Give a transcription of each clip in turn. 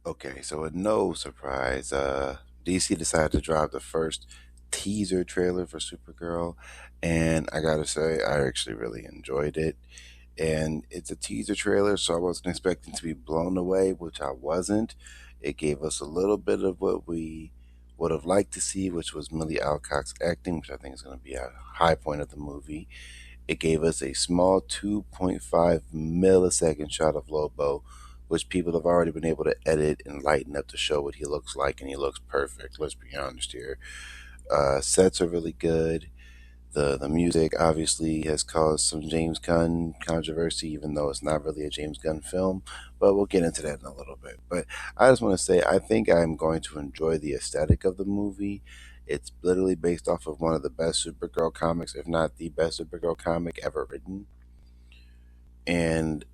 Okay, so with no surprise, DC decided to drop the first teaser trailer for Supergirl, and I gotta say, I actually really enjoyed it. And it's a teaser trailer, so I wasn't expecting to be blown away, which I wasn't. It gave us a little bit of what we would have liked to see, which was Millie Alcock's acting, which I think is going to be a high point of the movie. It gave us a small 2.5 millisecond shot of Lobo, which people have already been able to edit and lighten up to show what he looks like, and he looks perfect. Let's be honest here. Sets are really good. The music obviously has caused some James Gunn controversy, even though it's not really a James Gunn film. But we'll get into that in a little bit. But I just want to say I think I'm going to enjoy the aesthetic of the movie. It's literally based off of one of the best Supergirl comics, if not the best Supergirl comic ever written. And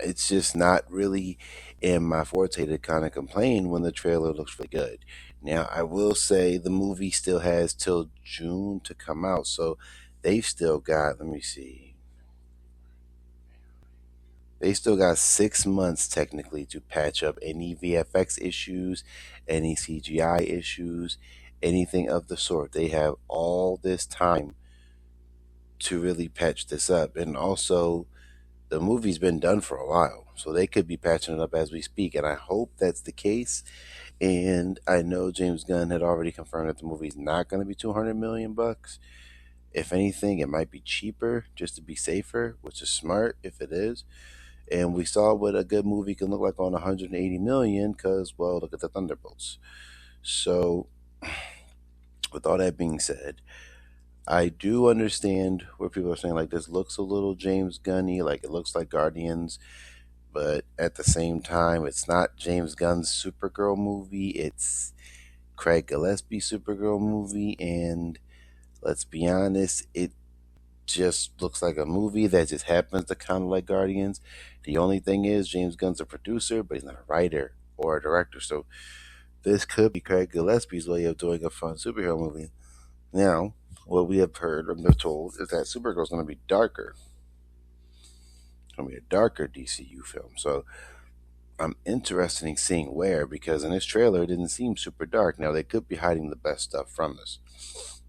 it's just not really in my forte to kind of complain when the trailer looks really good. Now, I will say the movie still has till June to come out, so they've still got, let me see, they still got 6 months technically to patch up any VFX issues, any CGI issues, anything of the sort. They have all this time to really patch this up. And also, the movie's been done for a while, so they could be patching it up as we speak, and I hope that's the case. And I know James Gunn had already confirmed that the movie's not going to be 200 million bucks. If anything, it might be cheaper just to be safer, which is smart if it is. And we saw what a good movie can look like on 180 million because, well, look at the Thunderbolts. So, with all that being said, I do understand where people are saying like this looks a little James Gunny, like it looks like Guardians, but at the same time, it's not James Gunn's Supergirl movie. It's Craig Gillespie's Supergirl movie, and let's be honest, it just looks like a movie that just happens to kind of like Guardians. The only thing is, James Gunn's a producer, but he's not a writer or a director, so this could be Craig Gillespie's way of doing a fun superhero movie. Now, what we have heard or been told is that Supergirl's going to be darker. It's going to be a darker DCU film. So I'm interested in seeing where because in this trailer it didn't seem super dark. Now they could be hiding the best stuff from us,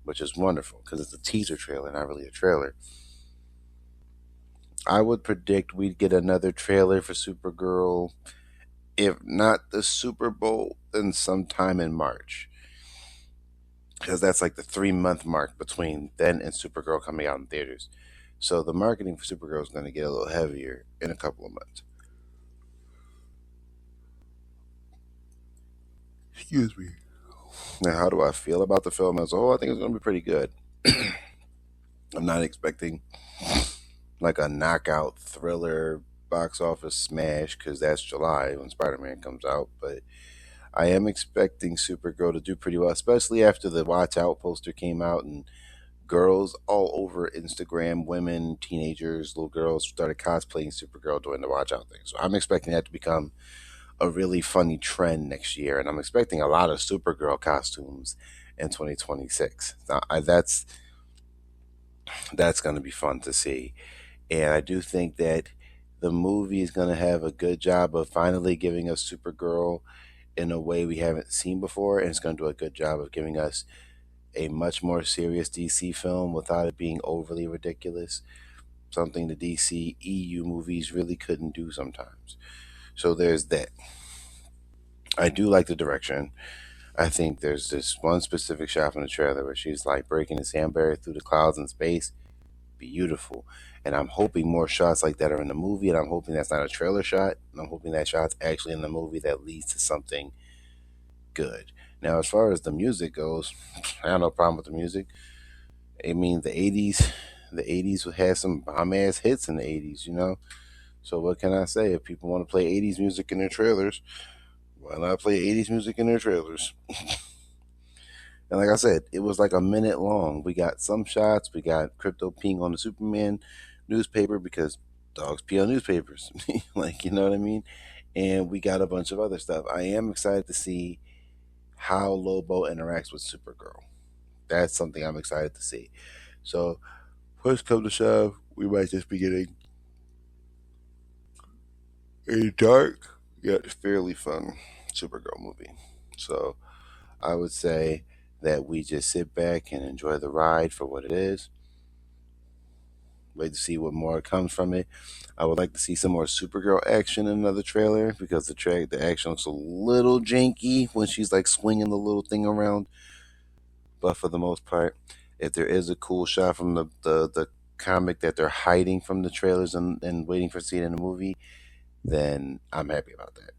which is wonderful because it's a teaser trailer, not really a trailer. I would predict we'd get another trailer for Supergirl, if not the Super Bowl, then sometime in March. Because that's like the 3 month mark between then and Supergirl coming out in theaters. So the marketing for Supergirl is going to get a little heavier in a couple of months. Excuse me. Now, how do I feel about the film as a whole? I think it's going to be pretty good. I'm not expecting like a knockout thriller box office smash because that's July when Spider Man comes out. But I am expecting Supergirl to do pretty well, especially after the Watch Out poster came out and girls all over Instagram, women, teenagers, little girls started cosplaying Supergirl during the Watch Out thing. So I'm expecting that to become a really funny trend next year, and I'm expecting a lot of Supergirl costumes in 2026. That's going to be fun to see, and I do think that the movie is going to have a good job of finally giving us Supergirl in a way we haven't seen before, and it's going to do a good job of giving us a much more serious DC film without it being overly ridiculous. Something the DC EU movies really couldn't do sometimes. So there's that. I do like the direction. I think there's this one specific shot from the trailer where she's like breaking the sound barrier through the clouds in space. Beautiful. And I'm hoping more shots like that are in the movie, and I'm hoping that's not a trailer shot. And I'm hoping that shot's actually in the movie that leads to something good. Now, as far as the music goes, I have no problem with the music. I mean, the '80s had some bomb ass hits in the '80s, you know. So what can I say? If people want to play '80s music in their trailers, why not play '80s music in their trailers? And like I said, it was like a minute long. We got some shots. We got crypto peeing on the Superman newspaper because dogs pee on newspapers. Like, you know what I mean? And we got a bunch of other stuff. I am excited to see how Lobo interacts with Supergirl. That's something I'm excited to see. So, push come to shove, we might just be getting a dark yet fairly fun Supergirl movie. So I would say that we just sit back and enjoy the ride for what it is. Wait to see what more comes from it. I would like to see some more Supergirl action in another trailer because the action looks a little janky when she's like swinging the little thing around. But for the most part, if there is a cool shot from the comic that they're hiding from the trailers and waiting for see it in the movie, then I'm happy about that.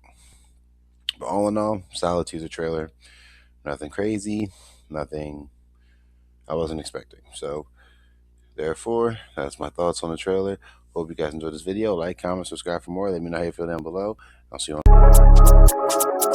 But all in all, solid teaser trailer. Nothing crazy, nothing I wasn't expecting. So therefore, that's my thoughts on the trailer. Hope you guys enjoyed this video. Like, comment, subscribe for more. Let me know how you feel down below. I'll see you on